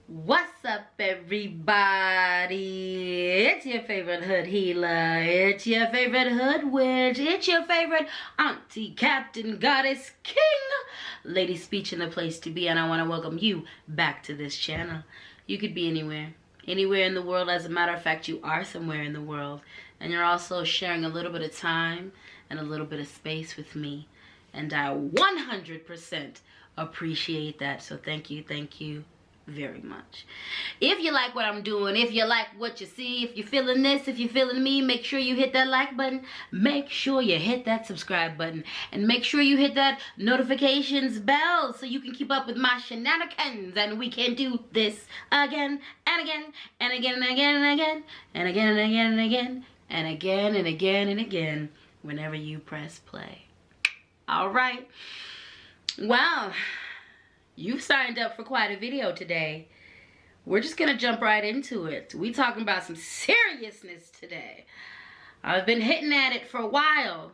What's up, everybody? It's your favorite hood healer. It's your favorite hood witch. It's your favorite auntie, captain, goddess, king. LadySpeech in the place to be, and I want to welcome you back to this channel. You could be anywhere in the world. As a matter of fact, you are somewhere in the world, and you're also sharing a little bit of time and a little bit of space with me, and I 100% appreciate that. So thank you very much. If you like what I'm doing, if you like what you see, if you're feeling this, if you're feeling me, make sure you hit that like button, make sure you hit that subscribe button, and make sure you hit that notifications bell so you can keep up with my shenanigans, and we can do this again and again and again and again and again and again and again and again and again and again and again whenever you press play. All right, well, you've signed up for quite a video today. We're just gonna jump right into it. We talking about some seriousness today. I've been hitting at it for a while,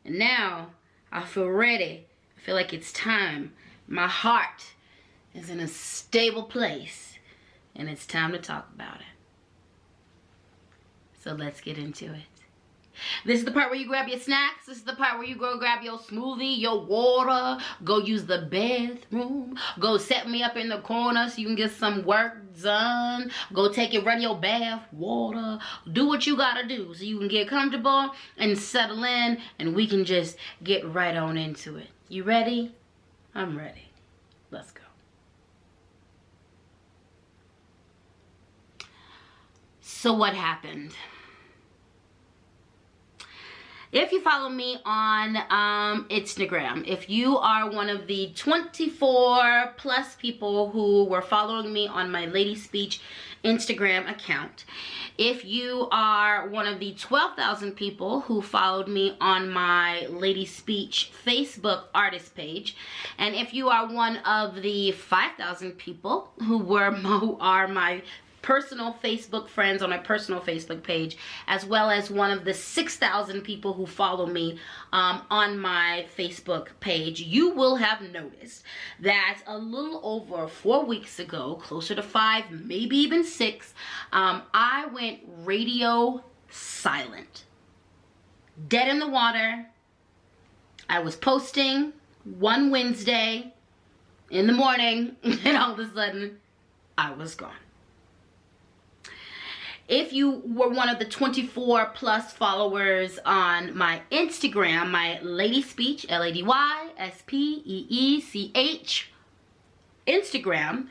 and now I feel ready. I feel like it's time. My heart is in a stable place, and it's time to talk about it. So let's get into it. This is the part where you grab your snacks. This is the part where you go grab your smoothie, your water, go use the bathroom, go set me up in the corner so you can get some work done, go take and run your bath water, do what you gotta do so you can get comfortable and settle in, and we can just get right on into it. You ready? I'm ready. Let's go. So what happened? If you follow me on Instagram, if you are one of the 24 plus people who were following me on my LadySpeech Instagram account, if you are one of the 12,000 people who followed me on my LadySpeech Facebook artist page, and if you are one of the 5,000 people who are my personal Facebook friends on my personal Facebook page, as well as one of the 6,000 people who follow me on my Facebook page, you will have noticed that a little over 4 weeks ago, closer to 5, maybe even 6, I went radio silent. Dead in the water. I was posting one Wednesday in the morning, and all of a sudden, I was gone. If you were one of the 24 plus followers on my Instagram, my LadySpeech, LadySpeech Instagram,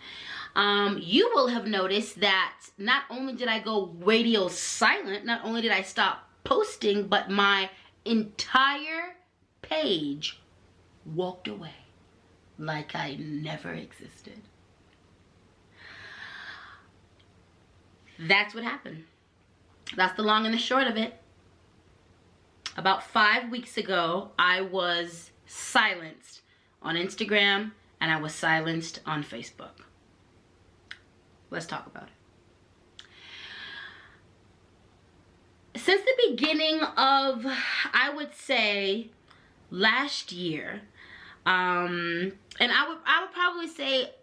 you will have noticed that not only did I go radio silent, not only did I stop posting, but my entire page walked away like I never existed. That's what happened. That's the long and the short of it. About 5 weeks ago, I was silenced on Instagram and I was silenced on Facebook. Let's talk about it. Since the beginning of, I would say, last year, and I would probably say,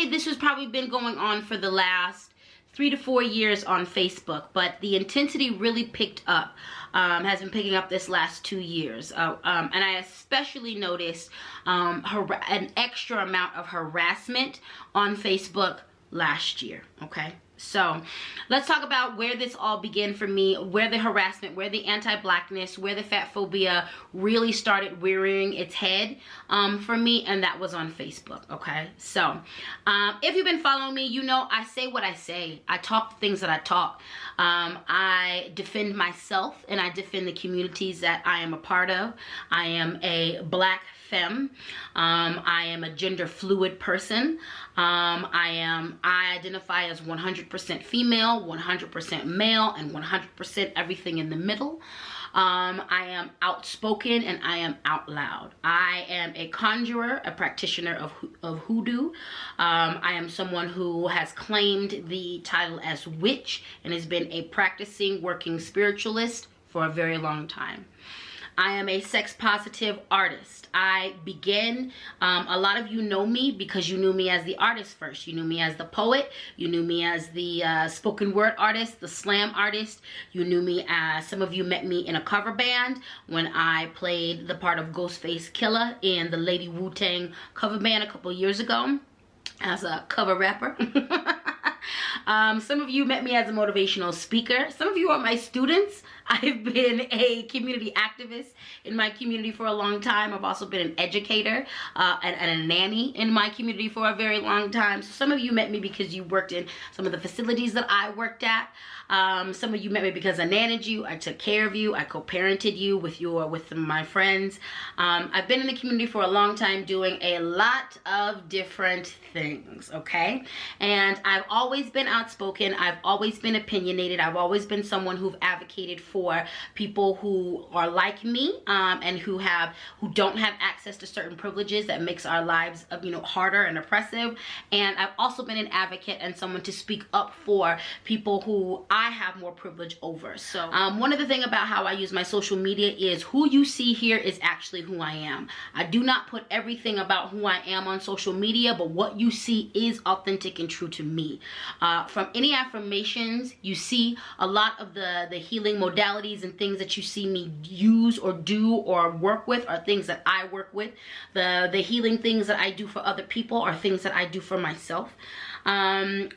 this has probably been going on for the last 3 to 4 years on Facebook, but the intensity really picked up, has been picking up this last 2 years. And I especially noticed an extra amount of harassment on Facebook last year, okay? So let's talk about where this all began for me, where the harassment, where the anti-Blackness, where the fat phobia really started rearing its head for me, and that was on Facebook, okay? So if you've been following me, you know I say what I say. I talk the things that I talk. I defend myself, and I defend the communities that I am a part of. I am a Black femme. I am a gender fluid person. I identify as 100% female, 100% male, and 100% everything in the middle. I am outspoken and I am out loud. I am a conjurer, a practitioner of hoodoo. I am someone who has claimed the title as witch and has been a practicing working spiritualist for a very long time. I am a sex positive artist. I began, a lot of you know me because you knew me as the artist first. You knew me as the poet. You knew me as the spoken word artist, the slam artist. You knew me as, some of you met me in a cover band when I played the part of Ghostface Killah in the Lady Wu-Tang cover band a couple years ago as a cover rapper. Some of you met me as a motivational speaker. Some of you are my students. I've been a community activist in my community for a long time. I've also been an educator and a nanny in my community for a very long time. So some of you met me because you worked in some of the facilities that I worked at. Some of you met me because I nannied you, I took care of you, I co-parented you with my friends. I've been in the community for a long time doing a lot of different things, okay? And I've always been outspoken, I've always been opinionated, I've always been someone who've advocated for people who are like me, and who don't have access to certain privileges that makes our lives, harder and oppressive. And I've also been an advocate and someone to speak up for people who I have more privilege over. So one of the things about how I use my social media is who you see here is actually who I am. I do not put everything about who I am on social media, but what you see is authentic and true to me. From any affirmations, you see a lot of the healing modalities and things that you see me use or do or work with are things that I work with. The healing things that I do for other people are things that I do for myself. There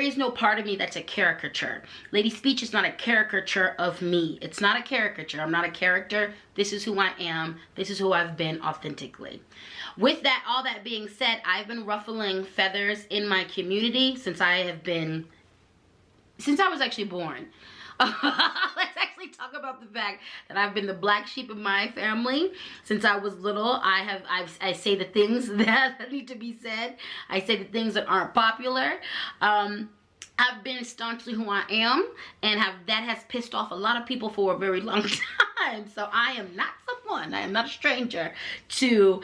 is no part of me that's a caricature. LadySpeech is not a caricature of me. It's not a caricature. I'm not a character. This is who I am. This is who I've been authentically. With that, all that being said, I've been ruffling feathers in my community since I was actually born. Let's actually talk about the fact that I've been the black sheep of my family since I was little. I say the things that need to be said. I say the things that aren't popular. I've been staunchly who I am, and that has pissed off a lot of people for a very long time. So I am not a stranger to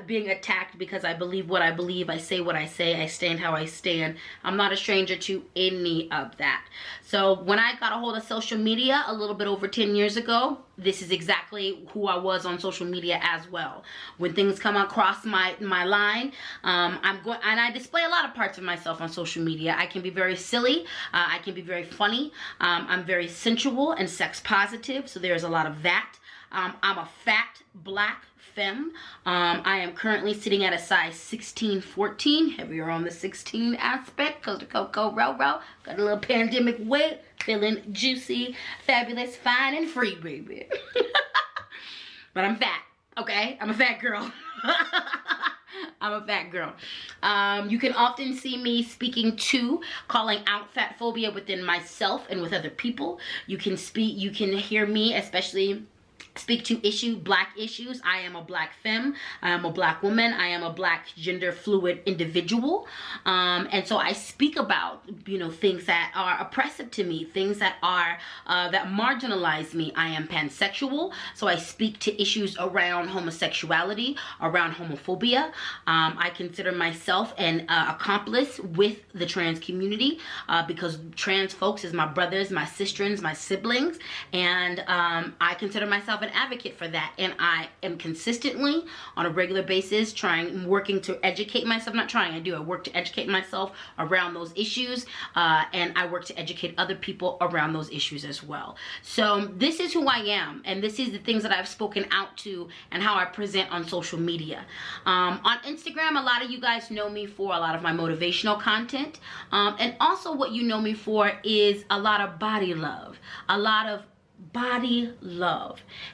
being attacked because I believe what I believe, I say what I say, I stand how I stand. I'm not a stranger to any of that. So when I got a hold of social media a little bit over 10 years ago, this is exactly who I was on social media as well. When things come across my line, and I display a lot of parts of myself on social media. I can be very silly, I can be very funny, I'm very sensual and sex positive, so there's a lot of that. I'm a fat black femme. I am currently sitting at a size 16-14, heavier on the 16 aspect because the Coco Row got a little pandemic weight, feeling juicy, fabulous, fine, and free, baby. But I'm fat, okay? I'm a fat girl. I'm a fat girl. You can often see me calling out fat phobia within myself and with other people. You can hear me especially speak to black issues. I am a black femme, I am a black woman, I am a black gender fluid individual, and so I speak about things that are oppressive to me, things that are that marginalize me. I am pansexual, so I speak to issues around homosexuality, around homophobia. I consider myself an accomplice with the trans community because trans folks is my brothers, my sisters, my siblings, and I consider myself an advocate for that, and I am consistently on a regular basis working to educate myself. I work to educate myself around those issues, and I work to educate other people around those issues as well. So this is who I am, and this is the things that I've spoken out to and how I present on social media. On Instagram, a lot of you guys know me for a lot of my motivational content, and also what you know me for is a lot of body love,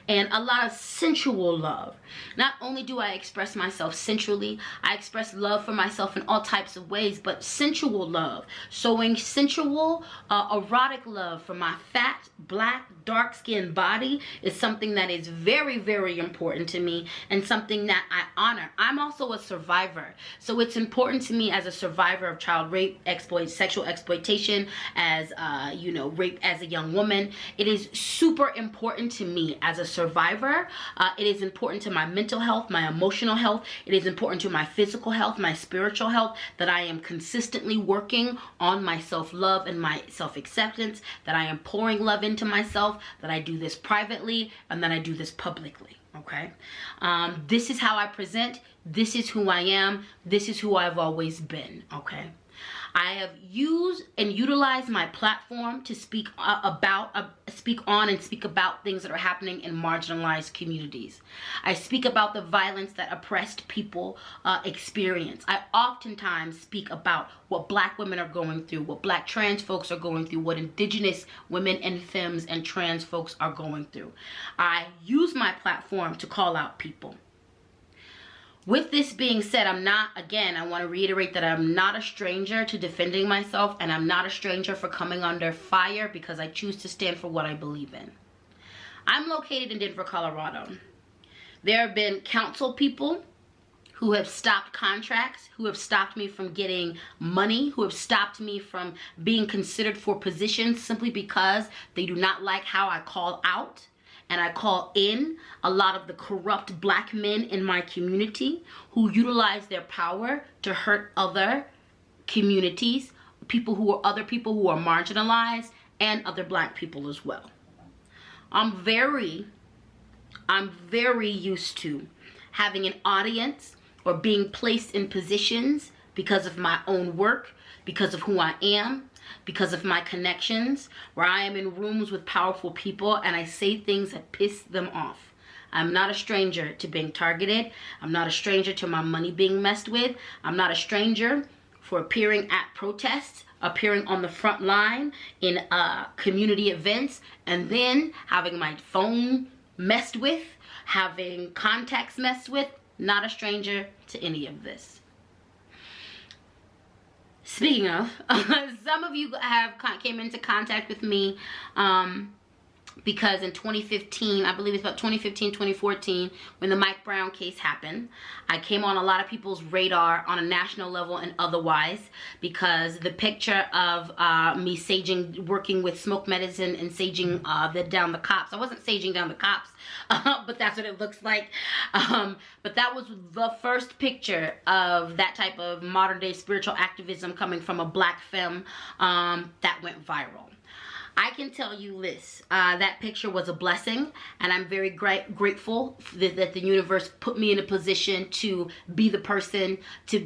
and a lot of sensual love. Not only do I express myself sensually, I express love for myself in all types of ways, but sensual love, showing sensual, erotic love for my fat, black, dark-skinned body is something that is very, very important to me and something that I honor. I'm also a survivor, so it's important to me as a survivor of child rape, sexual exploitation, as rape as a young woman. It is super important to me as a survivor. It is important to my mental health, my emotional health. It is important to my physical health, my spiritual health, that I am consistently working on my self-love and my self-acceptance, that I am pouring love into myself, that I do this privately, and that I do this publicly. Okay, this is how I present. This is who I am. This is who I've always been. Okay, I have used and utilized my platform to speak on and speak about things that are happening in marginalized communities. I speak about the violence that oppressed people experience. I oftentimes speak about what Black women are going through, what Black trans folks are going through, what Indigenous women and femmes and trans folks are going through. I use my platform to call out people. With this being said, I want to reiterate that I'm not a stranger to defending myself, and I'm not a stranger for coming under fire because I choose to stand for what I believe in. I'm located in Denver, Colorado. There have been council people who have stopped contracts, who have stopped me from getting money, who have stopped me from being considered for positions simply because they do not like how I call out and I call in a lot of the corrupt Black men in my community who utilize their power to hurt other communities, other people who are marginalized, and other Black people as well. I'm very used to having an audience or being placed in positions because of my own work, because of who I am, because of my connections, where I am in rooms with powerful people and I say things that piss them off. I'm not a stranger to being targeted. I'm not a stranger to my money being messed with. I'm not a stranger for appearing at protests, appearing on the front line in community events, and then having my phone messed with, having contacts messed with. Not a stranger to any of this. Speaking of, some of you came into contact with me because in 2015, I believe it's about 2015, 2014, when the Mike Brown case happened, I came on a lot of people's radar on a national level and otherwise because the picture of me working with smoke medicine and saging down the cops. I wasn't saging down the cops, but that's what it looks like. But that was the first picture of that type of modern day spiritual activism coming from a Black femme that went viral. I can tell you this, that picture was a blessing, and I'm very grateful that the universe put me in a position to be the person to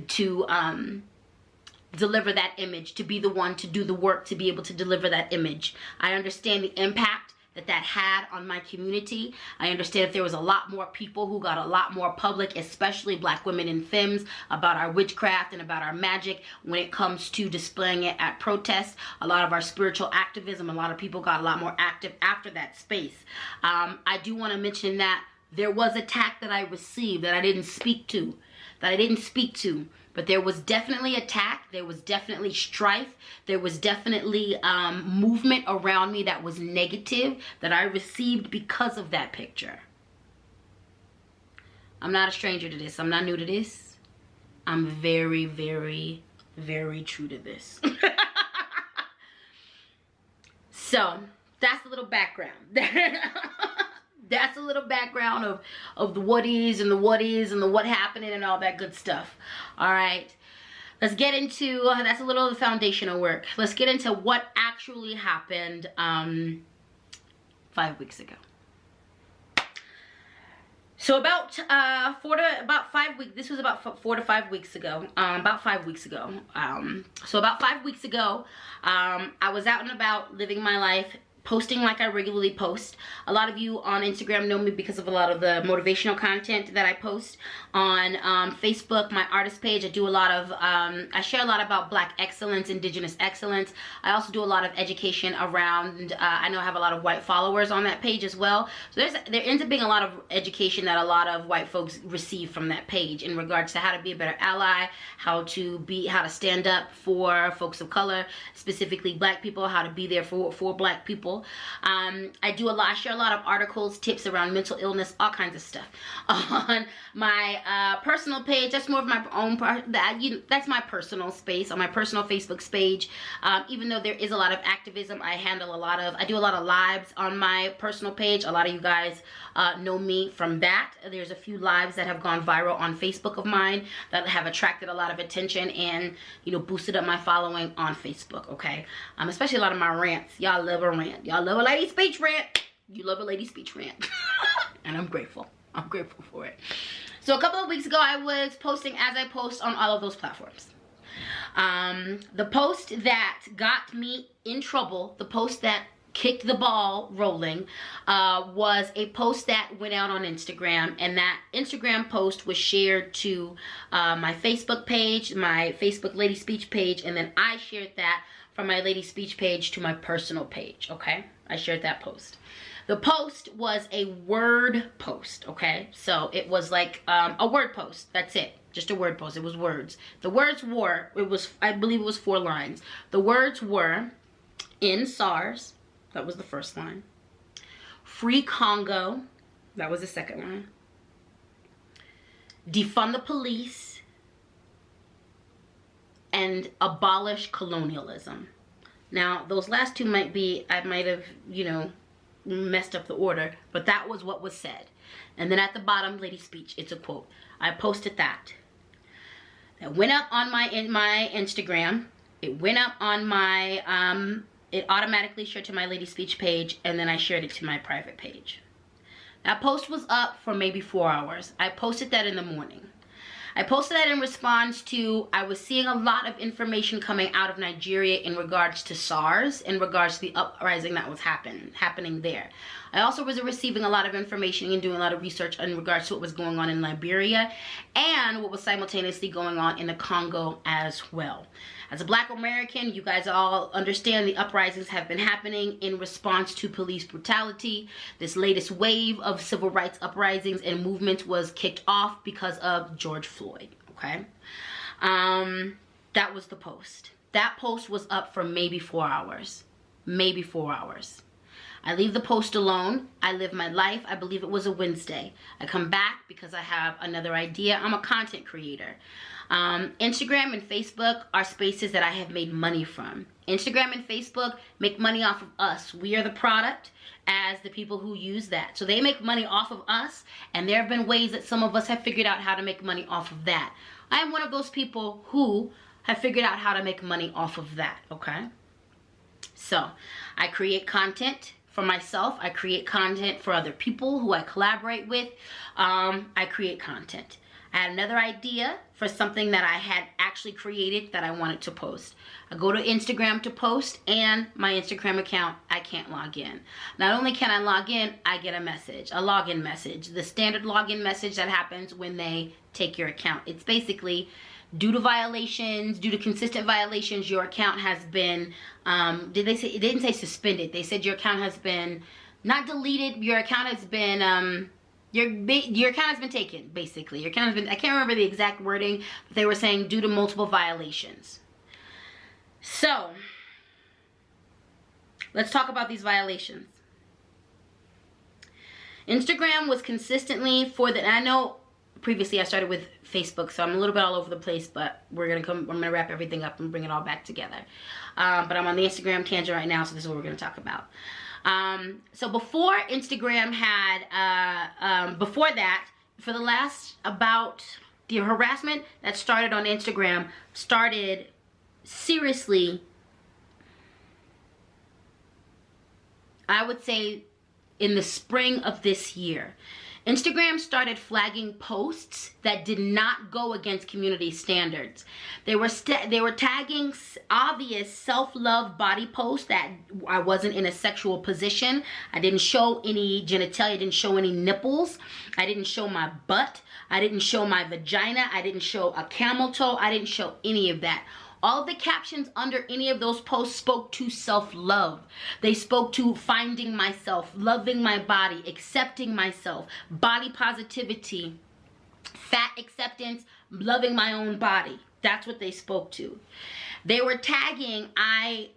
deliver that image, to be the one to do the work, to be able to deliver that image. I understand the impact that had on my community. I understand if there was a lot more people who got a lot more public, especially Black women and femmes, about our witchcraft and about our magic when it comes to displaying it at protests. A lot of our spiritual activism, a lot of people got a lot more active after that space. I do want to mention that there was attack that I received that I didn't speak to, but there was definitely attack, there was definitely strife, there was definitely movement around me that was negative that I received because of that picture. I'm not a stranger to this. I'm not new to this. I'm very, very, very true to this. So, that's a little background. That's a little background of the what is and the what is and the what happening and all that good stuff. All right, let's get into, that's a little of the foundational work. Let's get into what actually happened 5 weeks ago. So about 5 weeks, this was about 4 to 5 weeks ago, about 5 weeks ago. So about 5 weeks ago, I was out and about living my life, posting like I regularly post. A lot of you on Instagram know me because of a lot of the motivational content that I post. On Facebook, my artist page, I do a lot of, I share a lot about Black excellence, Indigenous excellence. I also do a lot of education around, I know I have a lot of white followers on that page as well. So there ends up being a lot of education that a lot of white folks receive from that page in regards to how to be a better ally, how to stand up for folks of color, specifically Black people, how to be there for Black people. helpful. I share a lot of articles, tips around mental illness, all kinds of stuff. On my personal page, that's more of my own that's my personal space, on my personal Facebook page. Even though there is a lot of activism, I do a lot of lives on my personal page. A lot of you guys know me from that. There's a few lives that have gone viral on Facebook of mine that have attracted a lot of attention and, you know, boosted up my following on Facebook, okay? Especially a lot of my rants. Y'all love a rant. Y'all love a lady speech rant. You love a lady speech rant. And I'm grateful. I'm grateful for it. So a couple of weeks ago, I was posting as I post on all of those platforms. The post that got me in trouble, the post that kicked the ball rolling, was a post that went out on Instagram, and that Instagram post was shared to my Facebook page, my Facebook Lady Speech page, and then I shared that from my Lady Speech page to my personal page, okay? I shared that post. The post was a word post, okay? So it was like a word post, that's it. Just a word post, it was words. The words were, I believe it was 4 lines. The words were, in SARS, that was the first line. Free Congo, that was the second line. Defund the police. And abolish colonialism. Now, those last 2 might be, I might have, you know, messed up the order, but that was what was said. And then at the bottom, Lady Speech, it's a quote. I posted that. That went up on my Instagram. It went up on my, it automatically shared to my Lady Speech page, and then I shared it to my private page. That post was up for maybe 4 hours. I posted that in the morning. I posted that in response to, I was seeing a lot of information coming out of Nigeria in regards to SARS, in regards to the uprising that was happening there. I also was receiving a lot of information and doing a lot of research in regards to what was going on in Liberia and what was simultaneously going on in the Congo as well. As a Black American, you guys all understand the uprisings have been happening in response to police brutality. This latest wave of civil rights uprisings and movements was kicked off because of George Floyd, okay? That was the post. That post was up for maybe 4 hours. Maybe 4 hours. I leave the post alone. I live my life. I believe it was a Wednesday. I come back because I have another idea. I'm a content creator. Instagram and Facebook are spaces that I have made money from. Instagram and Facebook make money off of us. We are the product as the people who use that. So they make money off of us, and there have been ways that some of us have figured out how to make money off of that. I am one of those people who have figured out how to make money off of that, okay? So I create content for myself. I create content for other people who I collaborate with. I create content. I had another idea for something that I had actually created that I wanted to post. I go to Instagram to post, and my Instagram account, I can't log in. Not only can I log in, I get a message, a login message. The standard login message that happens when they take your account. It's basically, due to violations, due to consistent violations, your account has been, it didn't say suspended. They said your account has been, not deleted, your account has been, your account has been taken, basically. Your account has been, I can't remember the exact wording, but they were saying due to multiple violations. So, let's talk about these violations. Instagram was consistently and I know previously I started with Facebook, so I'm a little bit all over the place, but I'm gonna wrap everything up and bring it all back together. But I'm on the Instagram tangent right now, so this is what we're gonna talk about. So before Instagram had, before that, for the last, the harassment that started on Instagram started seriously, I would say, in the spring of this year. Instagram started flagging posts that did not go against community standards. They were tagging obvious self-love body posts that I wasn't in a sexual position. I didn't show any genitalia, I didn't show any nipples. I didn't show my butt. I didn't show my vagina. I didn't show a camel toe. I didn't show any of that. All of the captions under any of those posts spoke to self-love. They spoke to finding myself, loving my body, accepting myself, body positivity, fat acceptance, loving my own body. That's what they spoke to. They were tagging, I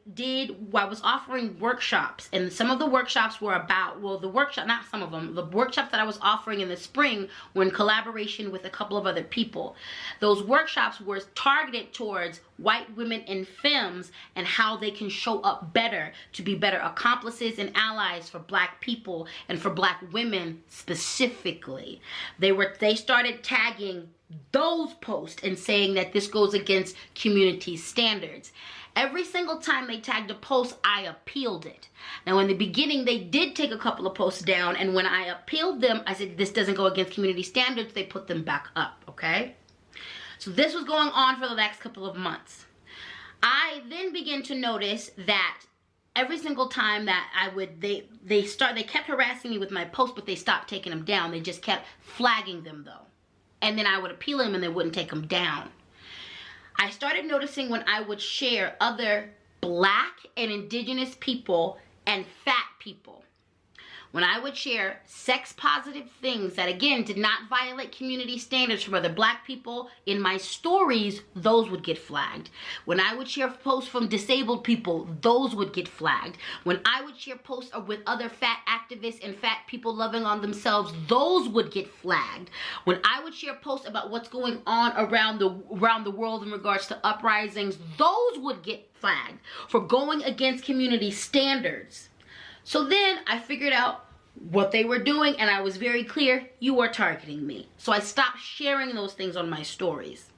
was offering workshops, and some of the workshops were about, well, the workshop, not some of them, the workshops that I was offering in the spring were in collaboration with a couple of other people. Those workshops were targeted towards white women and femmes and how they can show up better, to be better accomplices and allies for black people and for black women specifically. They started tagging those posts and saying that this goes against community standards. Every single time they tagged a post, I appealed it. Now, in the beginning, they did take a couple of posts down, and when I appealed them, I said, this doesn't go against community standards. They put them back up, okay? So this was going on for the next couple of months. I then began to notice that every single time that they kept harassing me with my posts, but they stopped taking them down. They just kept flagging them, though. And then I would appeal them and they wouldn't take them down. I started noticing when I would share other black and indigenous people and fat people. When I would share sex positive things that, again, did not violate community standards from other black people in my stories, those would get flagged. When I would share posts from disabled people, those would get flagged. When I would share posts with other fat activists and fat people loving on themselves, those would get flagged. When I would share posts about what's going on around the world in regards to uprisings, those would get flagged for going against community standards. So then I figured out what they were doing, and I was very clear, you are targeting me. So I stopped sharing those things on my stories.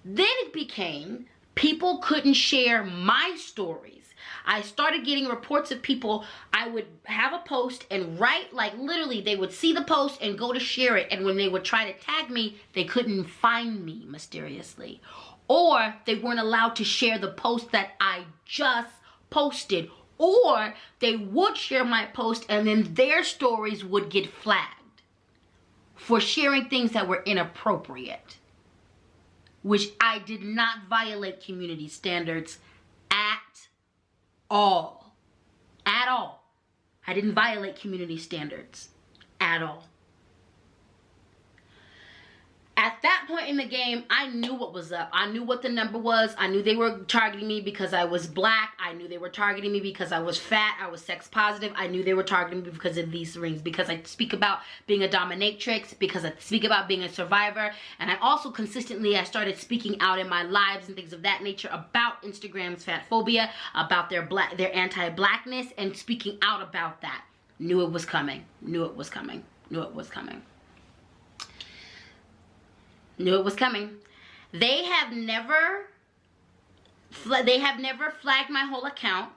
Then it became people couldn't share my stories. I started getting reports of people, I would have a post and write, like literally they would see the post and go to share it, and when they would try to tag me, they couldn't find me mysteriously. Or they weren't allowed to share the post that I just posted. Or they would share my post and then their stories would get flagged for sharing things that were inappropriate, which I did not violate community standards at all. At all. I didn't violate community standards at all. At that point in the game, I knew what was up. I knew what the number was. I knew they were targeting me because I was black. I knew they were targeting me because I was fat. I was sex positive. I knew they were targeting me because of these rings. Because I speak about being a dominatrix. Because I speak about being a survivor. And I also consistently, I started speaking out in my lives and things of that nature about Instagram's fat phobia, about their anti-Blackness, and speaking out about that. Knew it was coming. Knew it was coming. Knew it was coming. Knew it was coming. They have never flagged my whole account.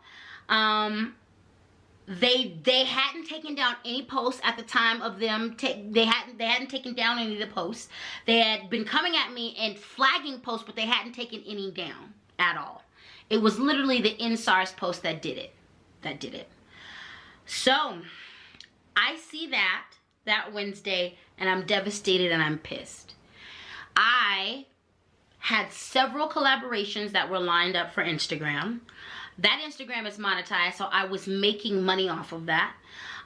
They hadn't taken down any posts at the time of them. They hadn't taken down any of the posts. They had been coming at me and flagging posts, but they hadn't taken any down at all. It was literally the InSARS post that did it. So I see that Wednesday, and I'm devastated and I'm pissed. I had several collaborations that were lined up for Instagram. That Instagram is monetized, so I was making money off of that.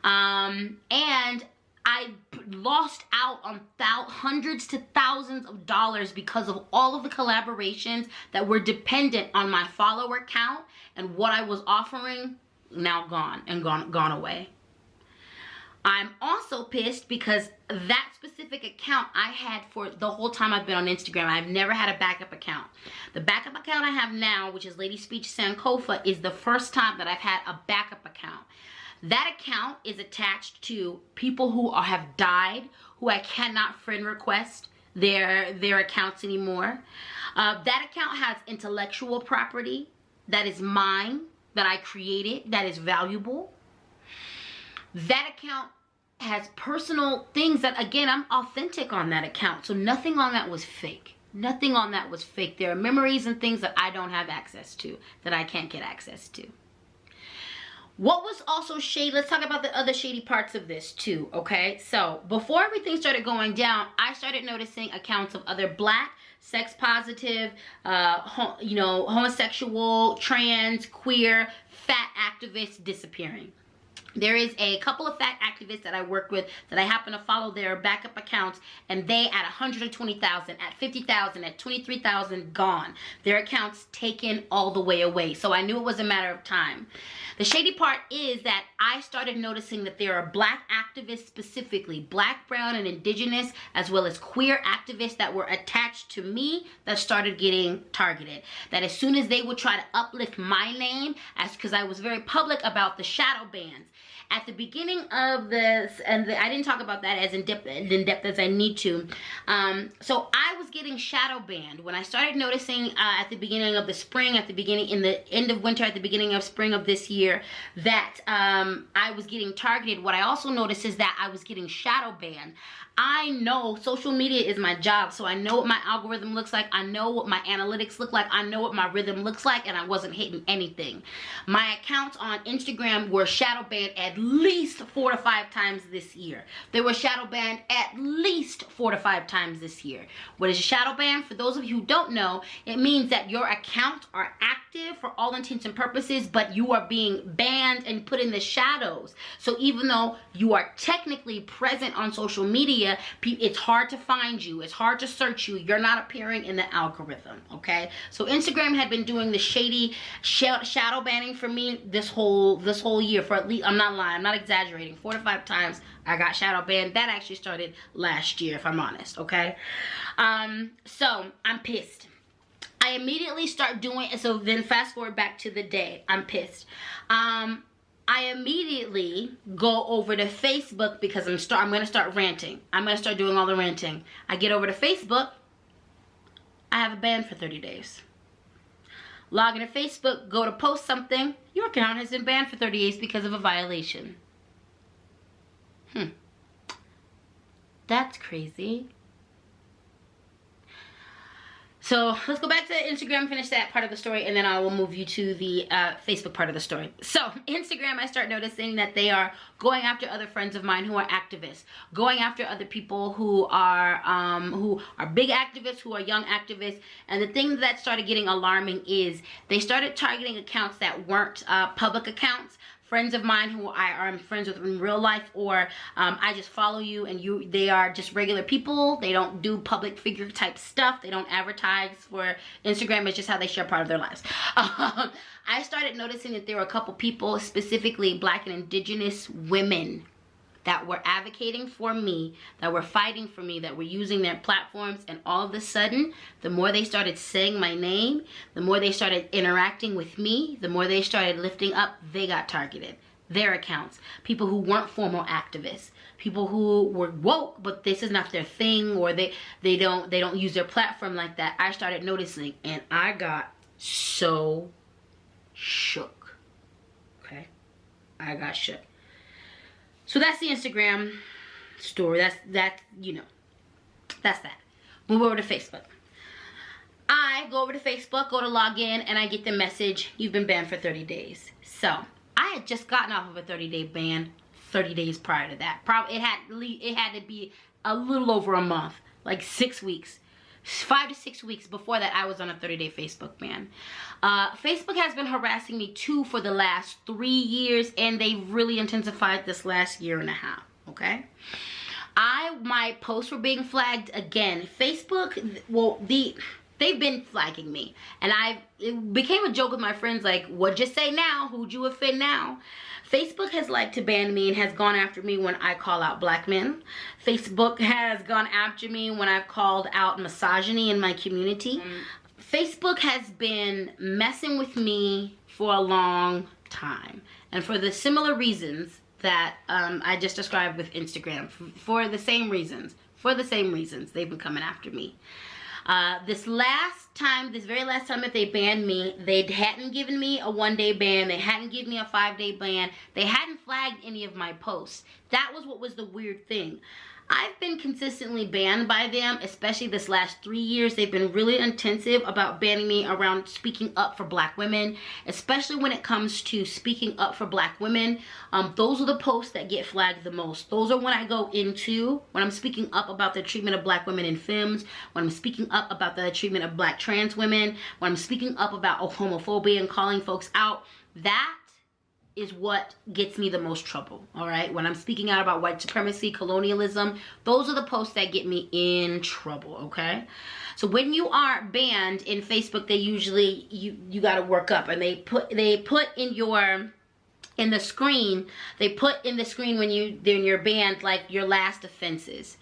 And I lost out on hundreds to thousands of dollars because of all of the collaborations that were dependent on my follower count, and what I was offering now gone and gone away. I'm also pissed because that specific account I had for the whole time I've been on Instagram. I've never had a backup account. The backup account I have now, which is LadySpeech Sankofa, is the first time that I've had a backup account. That account is attached to people who have died, who I cannot friend request their accounts anymore. That account has intellectual property that is mine, that I created, that is valuable. That account has personal things that, again, I'm authentic on that account. So nothing on that was fake. Nothing on that was fake. There are memories and things that I don't have access to, that I can't get access to. What was also shady, let's talk about the other shady parts of this too, okay? So before everything started going down, I started noticing accounts of other black, sex positive, homosexual, trans, queer, fat activists disappearing. There is a couple of fat activists that I work with that I happen to follow their backup accounts, and they at 120,000, at 50,000, at 23,000 gone. Their accounts taken all the way away. So I knew it was a matter of time. The shady part is that I started noticing that there are black activists, specifically black, brown, and indigenous, as well as queer activists that were attached to me that started getting targeted. That as soon as they would try to uplift my name, because I was very public about the shadow bans. At the beginning of this, and I didn't talk about that as in depth as I need to. So I was getting shadow banned when I started noticing at the beginning of the spring, in the end of winter, at the beginning of spring of this year, that I was getting targeted. What I also noticed is that I was getting shadow banned. I know social media is my job, so I know what my algorithm looks like. I know what my analytics look like. I know what my rhythm looks like, and I wasn't hitting anything. My accounts on Instagram were shadow banned at least 4 to 5 times this year. They were shadow banned at least 4 to 5 times this year. What is a shadow ban? For those of you who don't know, it means that your accounts are active for all intents and purposes, but you are being banned and put in the shadows. So even though you are technically present on social media, it's hard to find you. It's hard to search you. You're not appearing in the algorithm, okay? So Instagram had been doing the shady shadow banning for me this whole year. For at least, I'm not lying, I'm not exaggerating, 4 to 5 times I got shadow banned. That actually started last year, if I'm honest, okay? So I'm pissed. I immediately start doing, so then fast forward back to the day. I'm pissed. I immediately go over to Facebook because I'm going to start ranting. I'm going to start doing all the ranting. I get over to Facebook. I have a ban for 30 days. Log into Facebook, go to post something. Your account has been banned for 30 days because of a violation. That's crazy. So let's go back to Instagram, finish that part of the story, and then I will move you to the Facebook part of the story. So Instagram, I start noticing that they are going after other friends of mine who are activists, going after other people who are big activists, who are young activists. And the thing that started getting alarming is they started targeting accounts that weren't public accounts. Friends of mine who I'm friends with in real life, or I just follow you and they are just regular people. They don't do public figure type stuff. They don't advertise for Instagram. It's just how they share part of their lives. I started noticing that there were a couple people, specifically black and indigenous women, that were advocating for me, that were fighting for me, that were using their platforms, and all of a sudden, the more they started saying my name, the more they started interacting with me, the more they started lifting up, they got targeted. Their accounts. People who weren't formal activists. People who were woke, but this is not their thing, or they don't use their platform like that. I started noticing, and I got so shook. Okay? I got shook. So that's the Instagram story. That's that. Move over to Facebook. I go over to Facebook, go to log in, and I get the message, you've been banned for 30 days. So I had just gotten off of a 30-day ban 30 days prior to that. Probably it had to be a little over a month, like 6 weeks. 5 to 6 weeks before that, I was on a 30-day Facebook ban. Facebook has been harassing me too for the last 3 years, and they really intensified this last year and a half, okay? My posts were being flagged again. Facebook, well, they've been flagging me, and it became a joke with my friends, like, what'd you say now? Who'd you offend now? Facebook has liked to ban me and has gone after me when I call out black men. Facebook has gone after me when I've called out misogyny in my community. Facebook has been messing with me for a long time, and for the similar reasons that I just described with Instagram. For the same reasons they've been coming after me. This very last time that they banned me, they hadn't given me a 1-day ban. They hadn't given me a 5-day ban. They hadn't flagged any of my posts. That was what was the weird thing. I've been consistently banned by them, especially this last 3 years. They've been really intensive about banning me around speaking up for black women, especially when it comes to speaking up for black women. Those are the posts that get flagged the most. Those are when I go into, when I'm speaking up about the treatment of black women in films, when I'm speaking up about the treatment of black trans women, when I'm speaking up about homophobia and calling folks out. That is what gets me the most trouble, all right? When I'm speaking out about white supremacy, colonialism, those are the posts that get me in trouble, okay? So when you are banned in Facebook, they usually, you got to work up, and they put in the screen when you're banned, like your last offenses.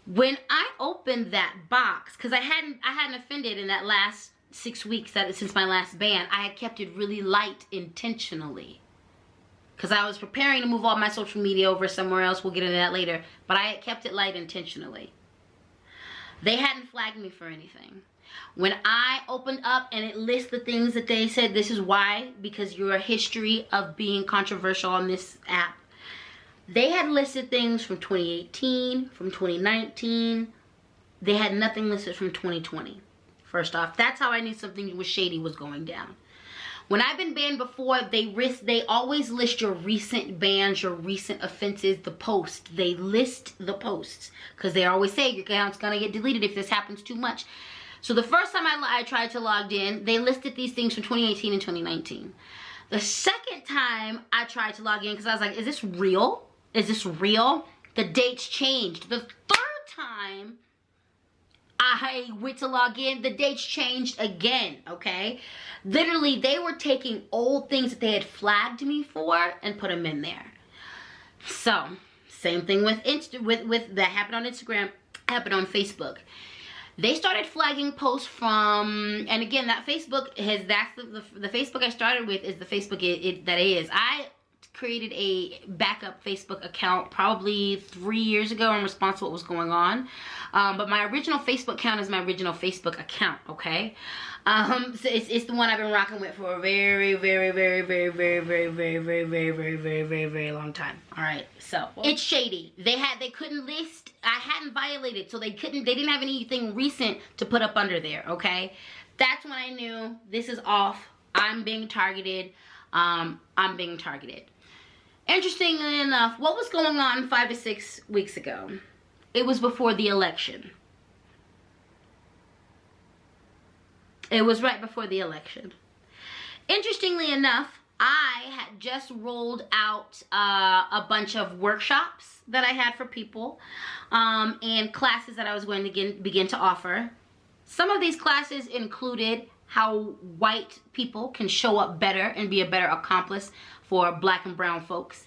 When I opened that box, because I hadn't offended in that last 6 weeks since my last ban, I had kept it really light intentionally, because I was preparing to move all my social media over somewhere else. We'll get into that later, but I had kept it light intentionally. They hadn't flagged me for anything. When I opened up and it lists the things that they said, this is why, because you're a history of being controversial on this app. They had listed things from 2018, from 2019. They had nothing listed from 2020. First off, that's how I knew something was shady was going down. When I've been banned before, they always list your recent bans, your recent offenses, the post. They list the posts, because they always say your account's gonna get deleted if this happens too much. So the first time I tried to log in, they listed these things from 2018 and 2019. The second time I tried to log in, because I was like, is this real? Is this real? The dates changed. The third time I went to log in, the dates changed again, okay? Literally, they were taking old things that they had flagged me for and put them in there. So, same thing with that happened on Instagram, happened on Facebook. They started flagging posts from, and again, that Facebook that's the Facebook I started with is the Facebook that is. I created a backup Facebook account probably 3 years ago in response to what was going on. But my original Facebook account is my original Facebook account, okay? So it's the one I've been rocking with for a very, very, very, very, very, very, very, very, very, very, very, very, very long time. All right, so it's shady. They couldn't list, I hadn't violated, so they didn't have anything recent to put up under there, okay? That's when I knew this is off. I'm being targeted. I'm being targeted. Interestingly enough, what was going on 5 to 6 weeks ago? It was before the election. It was right before the election. Interestingly enough, I had just rolled out a bunch of workshops that I had for people and classes that I was going to begin to offer. Some of these classes included how white people can show up better and be a better accomplice for black and brown folks.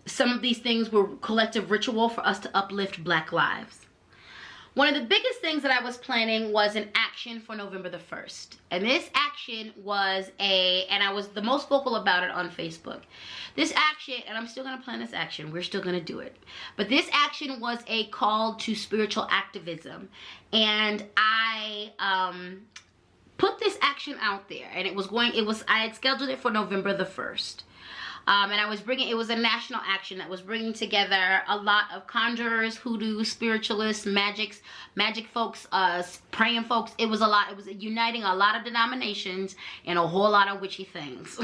Some of these things were collective ritual for us to uplift black lives. One of the biggest things that I was planning was an action for November the 1st. And this action was and I was the most vocal about it on Facebook. This action, and I'm still gonna plan this action, we're still gonna do it. But this action was a call to spiritual activism. And I put this action out there, and I had scheduled it for November the 1st. And it was a national action that was bringing together a lot of conjurers, hoodoo, spiritualists, magic folks, praying folks. It was uniting a lot of denominations and a whole lot of witchy things.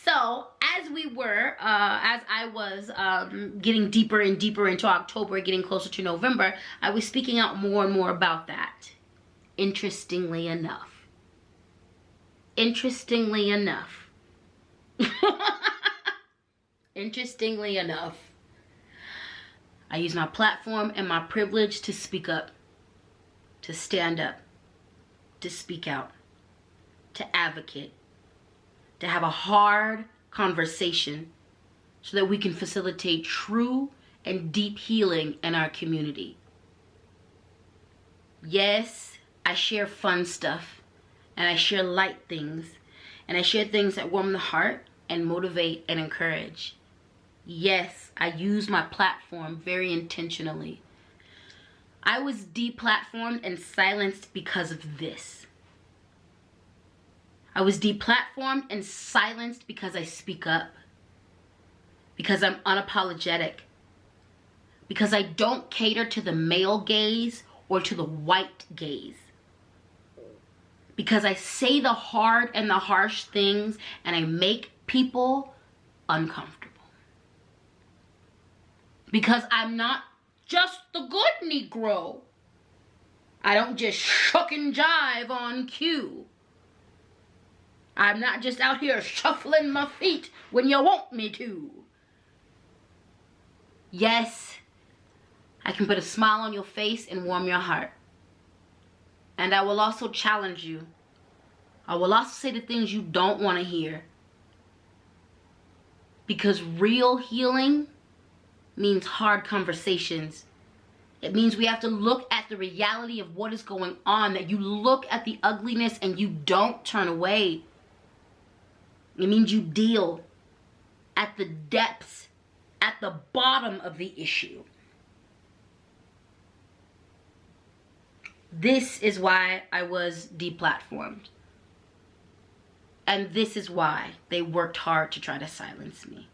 So as I was getting deeper and deeper into October, getting closer to November, I was speaking out more and more about that. Interestingly enough, Interestingly enough, I use my platform and my privilege to speak up, to stand up, to speak out, to advocate, to have a hard conversation so that we can facilitate true and deep healing in our community. Yes, I share fun stuff, and I share light things, and I share things that warm the heart and motivate and encourage. Yes, I use my platform very intentionally. I was deplatformed and silenced because of this. I was deplatformed and silenced because I speak up, because I'm unapologetic, because I don't cater to the male gaze or to the white gaze, because I say the hard and the harsh things and I make people uncomfortable, because I'm not just the good Negro. I don't just shuck and jive on cue. I'm not just out here shuffling my feet when you want me to. Yes, I can put a smile on your face and warm your heart. And I will also challenge you. I will also say the things you don't want to hear. Because real healing means hard conversations. It means we have to look at the reality of what is going on, that you look at the ugliness and you don't turn away. It means you deal at the depths, at the bottom of the issue. This is why I was deplatformed. And this is why they worked hard to try to silence me.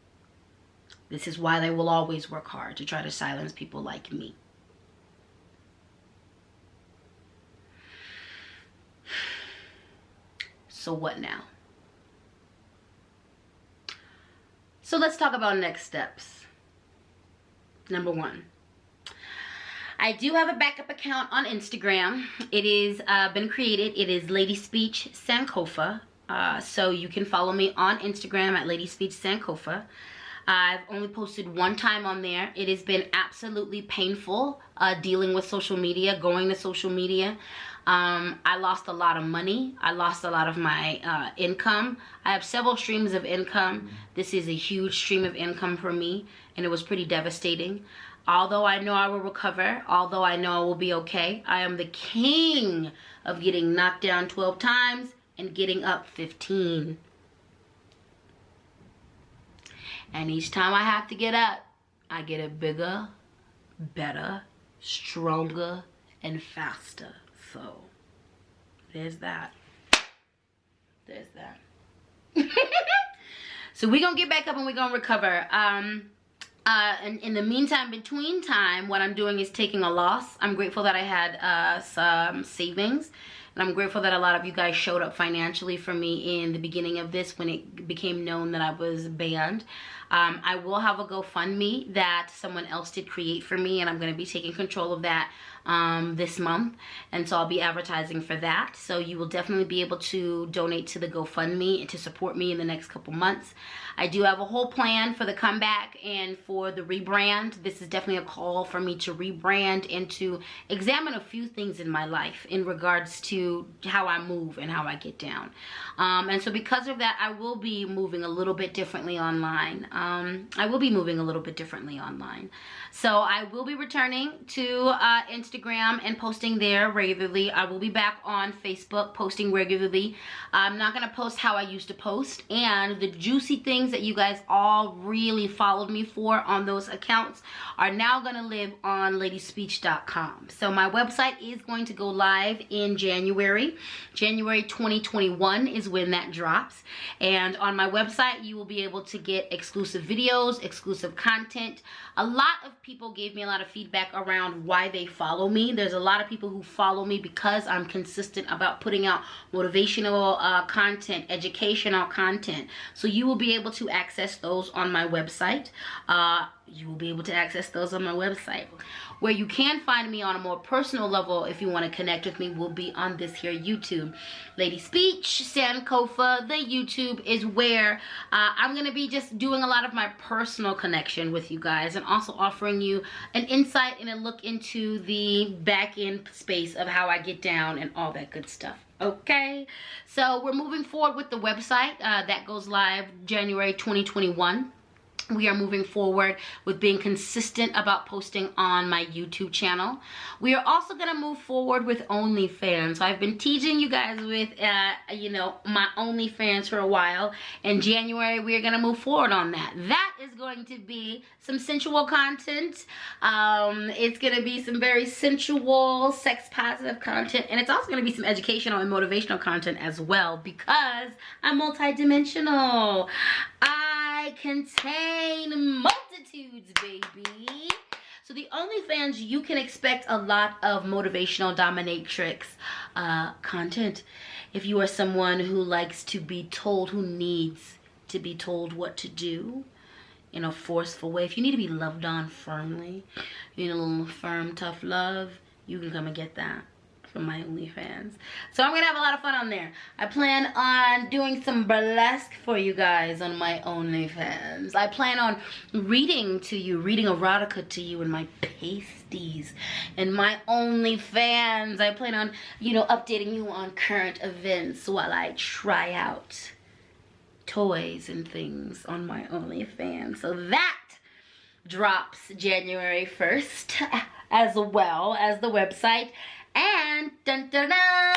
This is why they will always work hard to try to silence people like me. So what now? So let's talk about next steps. Number 1. I do have a backup account on Instagram. It is been created. It is LadySpeech Sankofa. So you can follow me on Instagram at LadySpeech Sankofa. I've only posted one time on there. It has been absolutely painful dealing with social media, going to social media. I lost a lot of money. I lost a lot of my income. I have several streams of income. This is a huge stream of income for me, and it was pretty devastating. Although I know I will recover, although I know I will be okay, I am the king of getting knocked down 12 times and getting up 15. And each time I have to get up, I get it bigger, better, stronger, and faster. So, there's that. There's that. So we're going to get back up and we're going to recover. And in the meantime, between time, what I'm doing is taking a loss. I'm grateful that I had some savings. And I'm grateful that a lot of you guys showed up financially for me in the beginning of this when it became known that I was banned. I will have a GoFundMe that someone else did create for me, and I'm going to be taking control of that this month, and so I'll be advertising for that. So you will definitely be able to donate to the GoFundMe to support me in the next couple months. I do have a whole plan for the comeback and for the rebrand. This is definitely a call for me to rebrand and to examine a few things in my life in regards to how I move and how I get down. And so because of that, I will be moving a little bit differently online. So I will be returning to Instagram and posting there regularly. I will be back on Facebook posting regularly. I'm not going to post how I used to post, and the juicy things that you guys all really followed me for on those accounts are now going to live on LadySpeech.com. So my website is going to go live in January. January 2021 is when that drops. And on my website, you will be able to get exclusive videos, exclusive content. A lot of people gave me a lot of feedback around why they follow me. There's a lot of people who follow me because I'm consistent about putting out motivational content, educational content. So you will be able to access those on my website. Where you can find me on a more personal level if you want to connect with me will be on this here YouTube. LadySpeech, Sankofa, the YouTube is where I'm going to be just doing a lot of my personal connection with you guys and also offering you an insight and a look into the back end space of how I get down and all that good stuff. Okay, so we're moving forward with the website that goes live January 2021. We are moving forward with being consistent about posting on my YouTube channel. We are also going to move forward with OnlyFans. So I've been teasing you guys with, my OnlyFans for a while. In January, we are going to move forward on that. That is going to be some sensual content. It's going to be some very sensual, sex-positive content. And it's also going to be some educational and motivational content as well because I'm multidimensional. I contain multitudes, baby. So the OnlyFans, you can expect a lot of motivational dominatrix content. If you are someone who likes to be told, who needs to be told what to do in a forceful way. If you need to be loved on firmly, you need a little firm, tough love, you can come and get that. from my OnlyFans. So I'm gonna have a lot of fun on there. I plan on doing some burlesque for you guys on my OnlyFans. I plan on reading erotica to you in my pasties and my OnlyFans. I plan on, you know, updating you on current events while I try out toys and things on my OnlyFans. So that drops January 1st, as well as the website. And dun dun dun,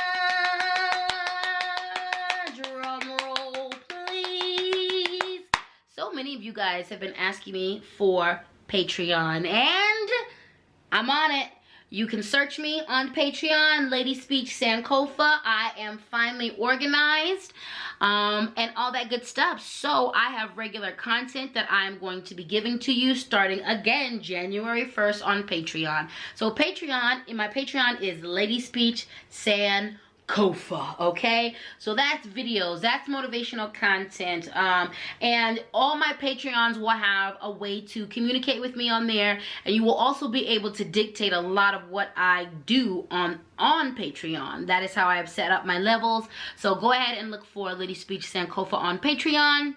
drum roll please. So many of you guys have been asking me for Patreon, and I'm on it. You can search me on Patreon, LadySpeech Sankofa. I am finally organized, and all that good stuff. So I have regular content that I'm going to be giving to you starting again January 1st on Patreon. So Patreon, in my Patreon is LadySpeech Sankofa. Okay, so that's videos, that's motivational content, and all my Patreons will have a way to communicate with me on there, and you will also be able to dictate a lot of what I do on Patreon. That is how I have set up my levels. So go ahead and look for LadySpeech Sankofa on Patreon,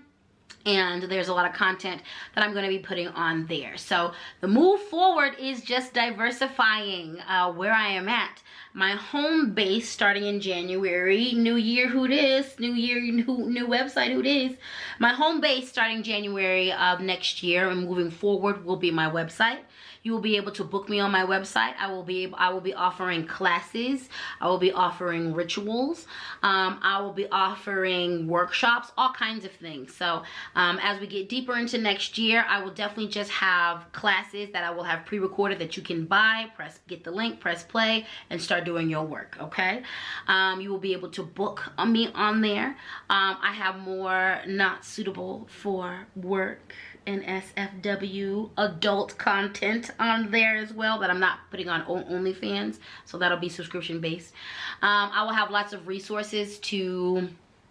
and there's a lot of content that I'm going to be putting on there. So the move forward is just diversifying where I am at. My home base starting in January, new year, who dis? New year, new website, who dis? My home base starting January of next year and moving forward will be my website. You will be able to book me on my website. I will be offering classes. I will be offering rituals. I will be offering workshops, all kinds of things. So as we get deeper into next year, I will definitely just have classes that I will have pre-recorded that you can buy, get the link, press play, and start doing your work, okay? You will be able to book me on there. I have more not suitable for work and SFW adult content on there as well that I'm not putting on OnlyFans, so that'll be subscription based. I will have lots of resources to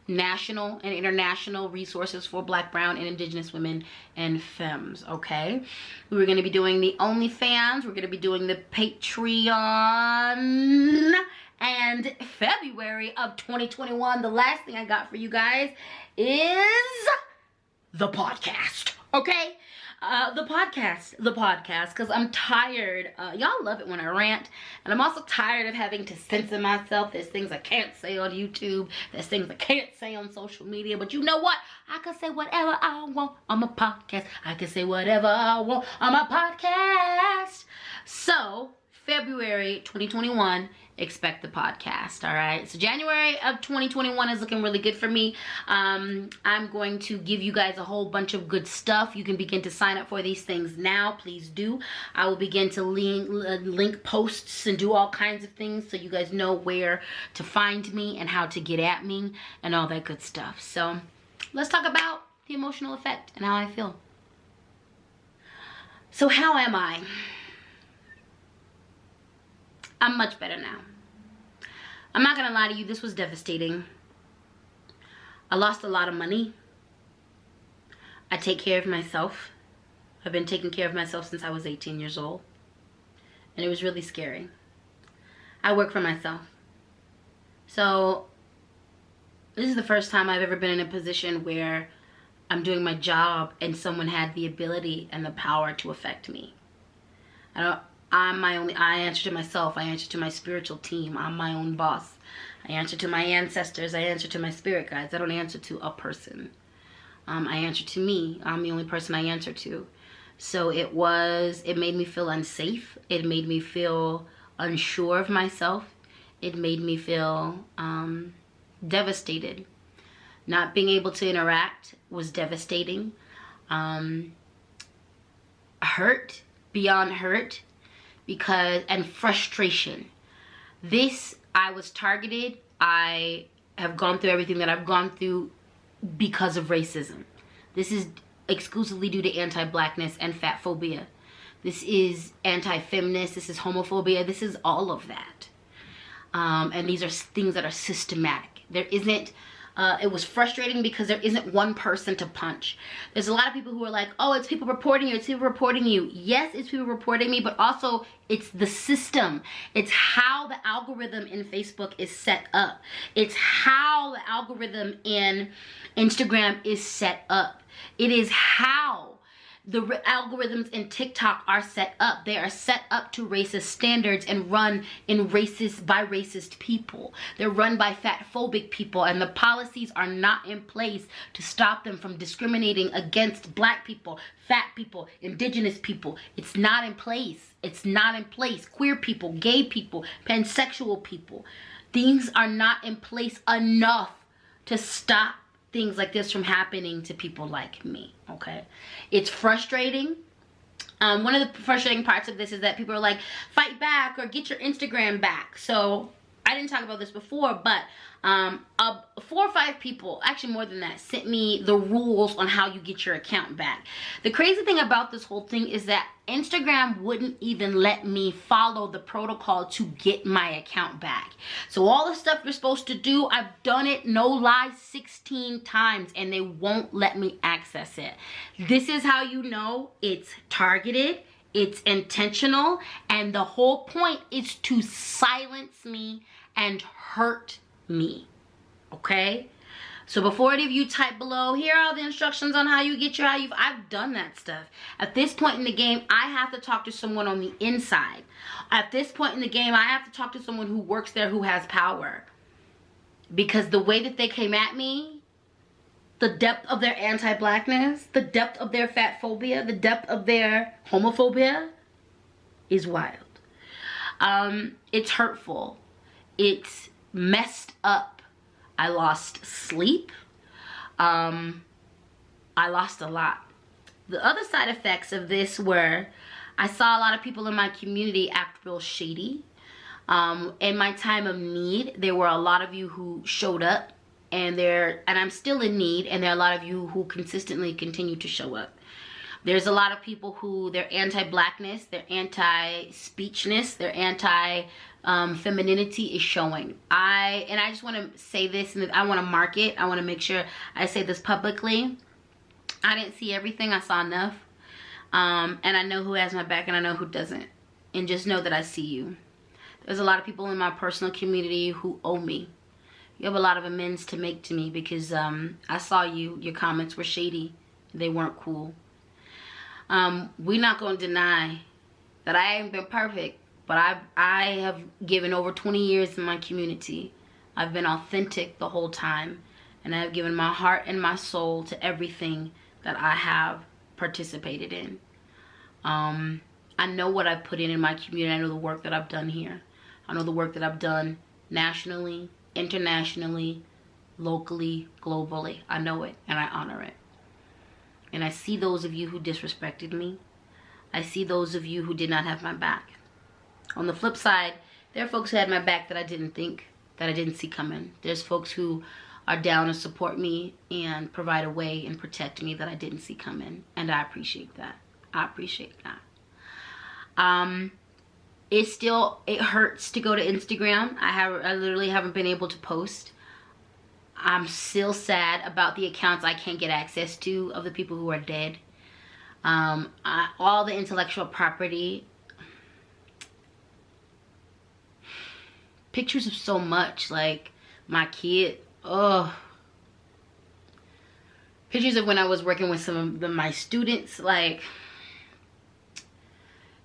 national and international resources for Black, Brown, and Indigenous women and femmes, okay? We're going to be doing the OnlyFans, we're going to be doing the Patreon, and February of 2021, the last thing I got for you guys is the podcast. Okay, the podcast, because I'm tired. Y'all love it when I rant, and I'm also tired of having to censor myself. There's things I can't say on YouTube. There's things I can't say on social media, but you know what? I can say whatever I want on my podcast. I can say whatever I want on my podcast. So, February 2021, expect the podcast, all right? So January of 2021 is looking really good for me. I'm going to give you guys a whole bunch of good stuff. You can begin to sign up for these things now. Please do. I will begin to link posts and do all kinds of things so you guys know where to find me and how to get at me and all that good stuff. So let's talk about the emotional effect and how I feel. So how am I? I'm much better now. I'm not gonna lie to you, this was devastating. I lost a lot of money. I take care of myself. I've been taking care of myself since I was 18 years old. And it was really scary. I work for myself. So this is the first time I've ever been in a position where I'm doing my job and someone had the ability and the power to affect me. I answer to myself. I answer to my spiritual team. I'm my own boss. I answer to my ancestors. I answer to my spirit guides. I don't answer to a person. I answer to me. I'm the only person I answer to. So it made me feel unsafe. It made me feel unsure of myself. It made me feel devastated. Not being able to interact was devastating. Hurt, beyond hurt. And frustration. I was targeted. I have gone through everything that I've gone through because of racism. This is exclusively due to anti-Blackness and fat phobia. This is anti-feminist. This is homophobia. This is all of that. And these are things that are systematic. There isn't It was frustrating because there isn't one person to punch. There's a lot of people who are like, oh, it's people reporting you, it's people reporting you. Yes, it's people reporting me, but also it's the system. It's how the algorithm in Facebook is set up. It's how the algorithm in Instagram is set up. It is how the algorithms in TikTok are set up. They are set up to racist standards and run in by racist people. They're run by fatphobic people, and the policies are not in place to stop them from discriminating against black people, fat people, indigenous people. It's not in place. It's not in place. Queer people, gay people, pansexual people. Things are not in place enough to stop things like this from happening to people like me. Okay, it's frustrating. One of the frustrating parts of this is that people are like, fight back or get your Instagram back. So I didn't talk about this before, but 4 or 5 people, actually more than that, sent me the rules on how you get your account back. The crazy thing about this whole thing is that Instagram wouldn't even let me follow the protocol to get my account back. So all the stuff you're supposed to do, I've done it, no lie, 16 times, and they won't let me access it. This is how you know it's targeted, it's intentional, and the whole point is to silence me and hurt me. Okay? So before any of you type below, here are all the instructions on how you get your I've done that stuff. At this point in the game, I have to talk to someone on the inside. At this point in the game, I have to talk to someone who works there, who has power. Because the way that they came at me, the depth of their anti-Blackness, the depth of their fat phobia, the depth of their homophobia is wild. It's hurtful. It's messed up. I lost sleep. I lost a lot. The other side effects of this were I saw a lot of people in my community act real shady. In my time of need, there were a lot of you who showed up, and I'm still in need, and there are a lot of you who consistently continue to show up. There's a lot of people who, their anti-Blackness, their anti-speechness, their anti-femininity is showing. I just want to say this, and I want to mark it. I want to make sure I say this publicly. I didn't see everything. I saw enough. And I know who has my back, and I know who doesn't. And just know that I see you. There's a lot of people in my personal community who owe me. You have a lot of amends to make to me because I saw you. Your comments were shady. They weren't cool. We're not going to deny that I ain't been perfect, but I have given over 20 years in my community. I've been authentic the whole time, and I have given my heart and my soul to everything that I have participated in. I know what I've put in my community. I know the work that I've done here. I know the work that I've done nationally, internationally, locally, globally. I know it, and I honor it. And I see those of you who disrespected me. I see those of you who did not have my back. On the flip side, there are folks who had my back that I didn't see coming. There's folks who are down to support me and provide a way and protect me that I didn't see coming. And I appreciate that. I appreciate that. It hurts to go to Instagram. I literally haven't been able to post. I'm still sad about the accounts I can't get access to of the people who are dead. All the intellectual property. Pictures of so much, like my kid. Oh. Pictures of when I was working with some of my students, like.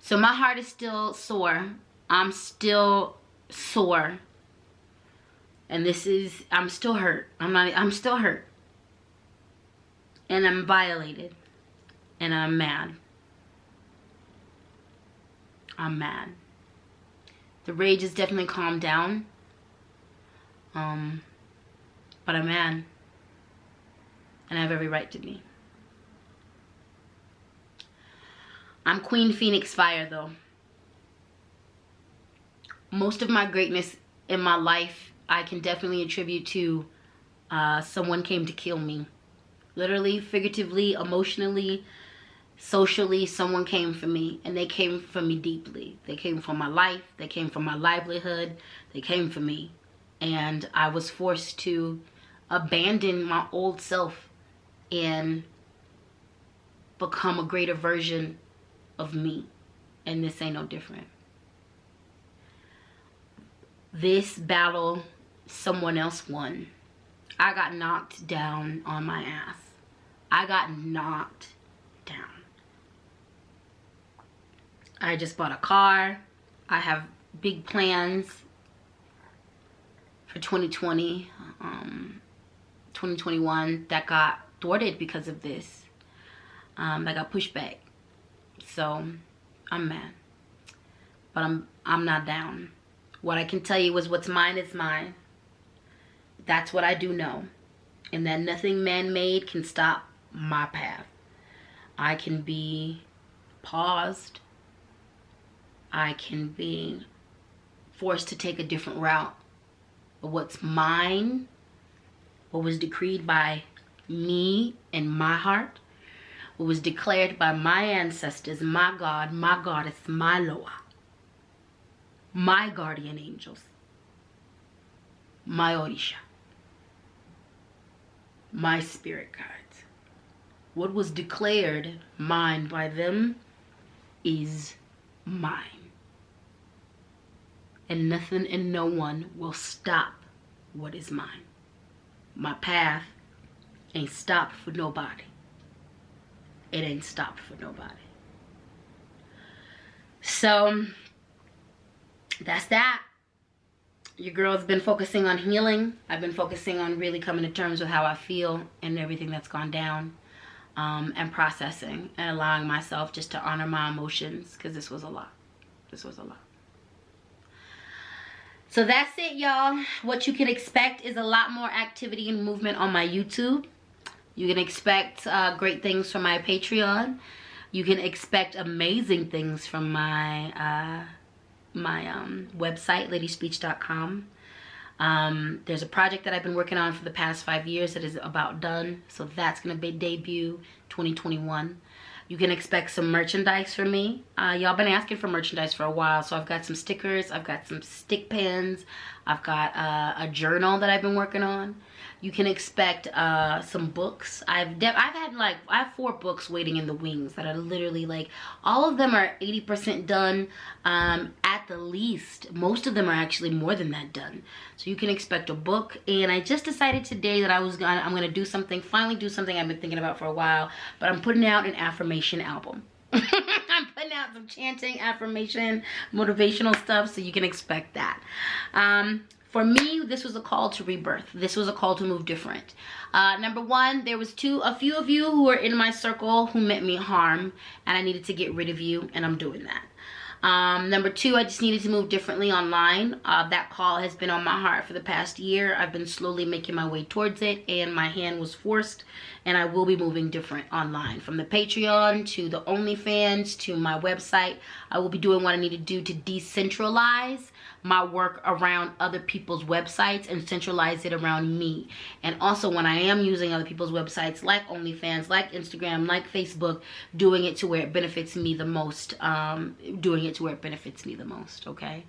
So my heart is still sore. I'm still sore. And I'm still hurt. I'm still hurt. And I'm violated. And I'm mad. I'm mad. The rage has definitely calmed down. But I'm mad. And I have every right to be. I'm Queen Phoenix Fire, though. Most of my greatness in my life, I can definitely attribute to someone came to kill me. Literally, figuratively, emotionally, socially, someone came for me. And they came for me deeply. They came for my life. They came for my livelihood. They came for me. And I was forced to abandon my old self and become a greater version of me. And this ain't no different. This battle someone else won. I got knocked down on my ass. I got knocked down. I just bought a car. I have big plans for 2020, 2021 that got thwarted because of this. That got pushed back. So I'm mad, but I'm not down. What I can tell you is what's mine is mine. That's what I do know, and that nothing man-made can stop my path. I can be paused. I can be forced to take a different route. But what's mine, what was decreed by me and my heart, what was declared by my ancestors, my God, my goddess, my Loa, my guardian angels, my Orisha, my spirit guides. What was declared mine by them is mine. And nothing and no one will stop what is mine. My path ain't stopped for nobody. It ain't stopped for nobody. So that's that. Your girl's been focusing on healing. I've been focusing on really coming to terms with how I feel and everything that's gone down, and processing and allowing myself just to honor my emotions, because this was a lot. This was a lot. So that's it, y'all. What you can expect is a lot more activity and movement on my YouTube. You can expect great things from my Patreon. You can expect amazing things from my website, LadySpeech.com. There's a project that I've been working on for the past 5 years that is about done. So that's going to be debut 2021. You can expect some merchandise from me. Y'all been asking for merchandise for a while. So I've got some stickers. I've got some stick pins. I've got a journal that I've been working on. You can expect some books. I have 4 books waiting in the wings that are literally like, all of them are 80% done at the least. Most of them are actually more than that done. So you can expect a book. And I just decided today that I'm gonna do something, finally do something I've been thinking about for a while, but I'm putting out an affirmation album. I'm putting out some chanting, affirmation, motivational stuff, so you can expect that. For me, this was a call to rebirth. This was a call to move different. Number one, there was a few of you who were in my circle who meant me harm, and I needed to get rid of you, and I'm doing that. Number two, I just needed to move differently online. That call has been on my heart for the past year. I've been slowly making my way towards it, and my hand was forced, and I will be moving different online. From the Patreon to the OnlyFans to my website, I will be doing what I need to do to decentralize my work around other people's websites and centralize it around me. And also, when I am using other people's websites like OnlyFans, like Instagram, like Facebook, doing it to where it benefits me the most. Okay?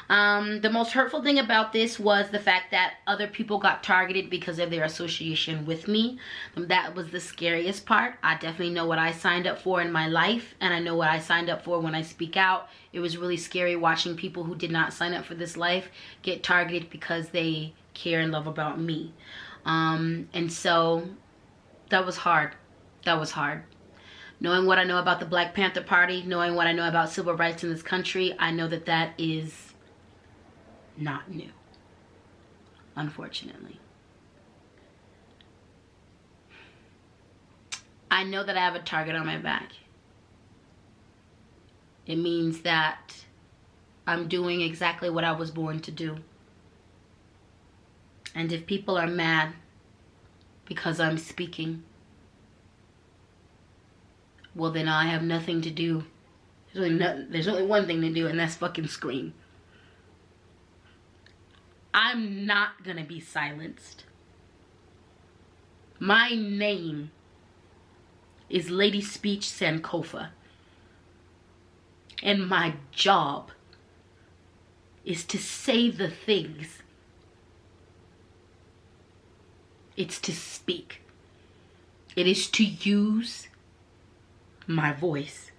The most hurtful thing about this was the fact that other people got targeted because of their association with me. That was the scariest part. I definitely know what I signed up for in my life, and I know what I signed up for when I speak out. It was really scary watching people who did not sign up for this life get targeted because they care and love about me. And so that was hard. That was hard. Knowing what I know about the Black Panther Party, knowing what I know about civil rights in this country, I know that that is not new, unfortunately. I know that I have a target on my back. It means that I'm doing exactly what I was born to do. And if people are mad because I'm speaking, well, then I have nothing to do. There's only one thing to do, and that's fucking scream. I'm not gonna be silenced. My name is LadySpeech Sankofa. And my job is to say the things It's to speak. It is to use my voice.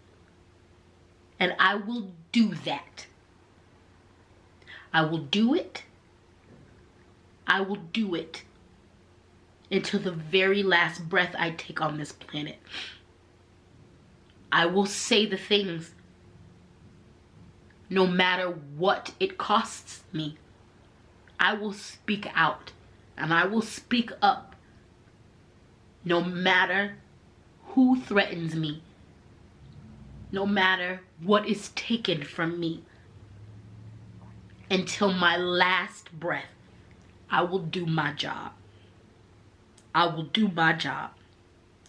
And I will do that. I will do it. I will do it until the very last breath I take on this planet. I will say the things no matter what it costs me. I will speak out and I will speak up no matter who threatens me, no matter what is taken from me. Until my last breath, I will do my job. I will do my job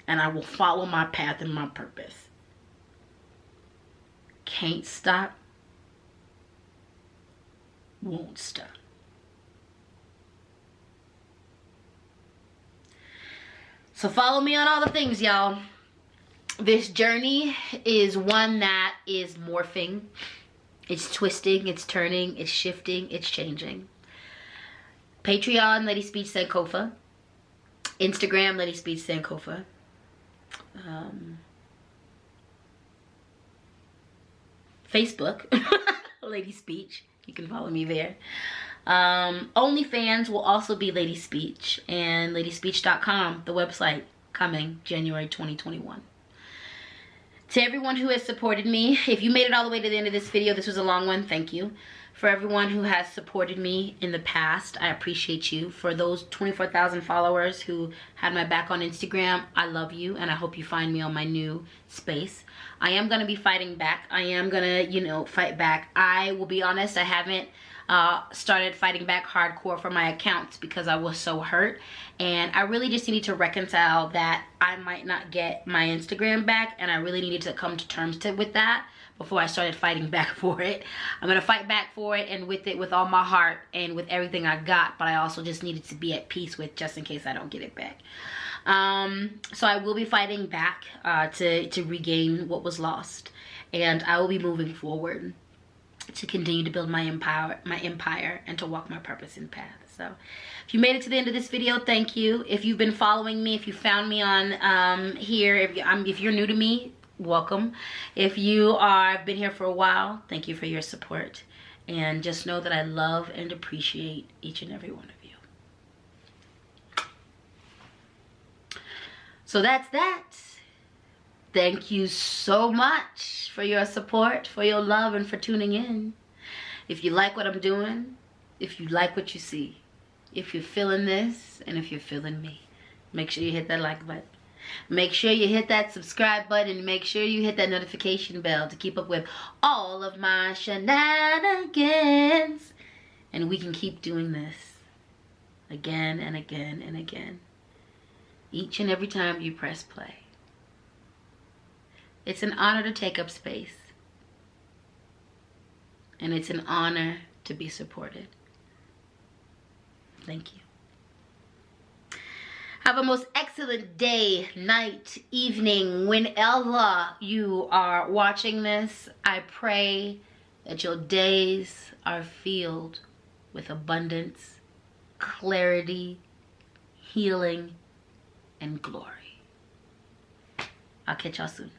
and I will follow my path and my purpose. Can't stop, won't stop. So follow me on all the things, y'all. This journey is one that is morphing. It's twisting, it's turning, it's shifting, it's changing. Patreon, LadySpeech Sankofa. Instagram, LadySpeech Sankofa. Facebook, LadySpeech. You can follow me there. OnlyFans will also be LadySpeech, and LadySpeech.com, the website, coming January 2021. To everyone who has supported me, if you made it all the way to the end of this video, this was a long one, thank you. For everyone who has supported me in the past, I appreciate you. For those 24,000 followers who had my back on Instagram, I love you and I hope you find me on my new space. I am going to be fighting back. I am going to, fight back. I will be honest, I haven't started fighting back hardcore for my accounts because I was so hurt, and I really just needed to reconcile that I might not get my Instagram back, and I really needed to come to terms with that before I started fighting back for it. I'm gonna fight back for it and with it with all my heart and with everything I got, but I also just needed to be at peace with, just in case I don't get it back. So I will be fighting back to regain what was lost, and I will be moving forward to continue to build my empire and to walk my purpose and path. So if you made it to the end of this video, thank you. If you've been following me, if you found me on here, if you're new to me, welcome. If you have been here for a while, thank you for your support, and just know that I love and appreciate each and every one of you. So that's that. Thank you so much for your support, for your love, and for tuning in. If you like what I'm doing, if you like what you see, if you're feeling this, and if you're feeling me, make sure you hit that like button. Make sure you hit that subscribe button. Make sure you hit that notification bell to keep up with all of my shenanigans. And we can keep doing this again and again and again. Each and every time you press play. It's an honor to take up space. And it's an honor to be supported. Thank you. Have a most excellent day, night, evening, whenever you are watching this. I pray that your days are filled with abundance, clarity, healing, and glory. I'll catch y'all soon.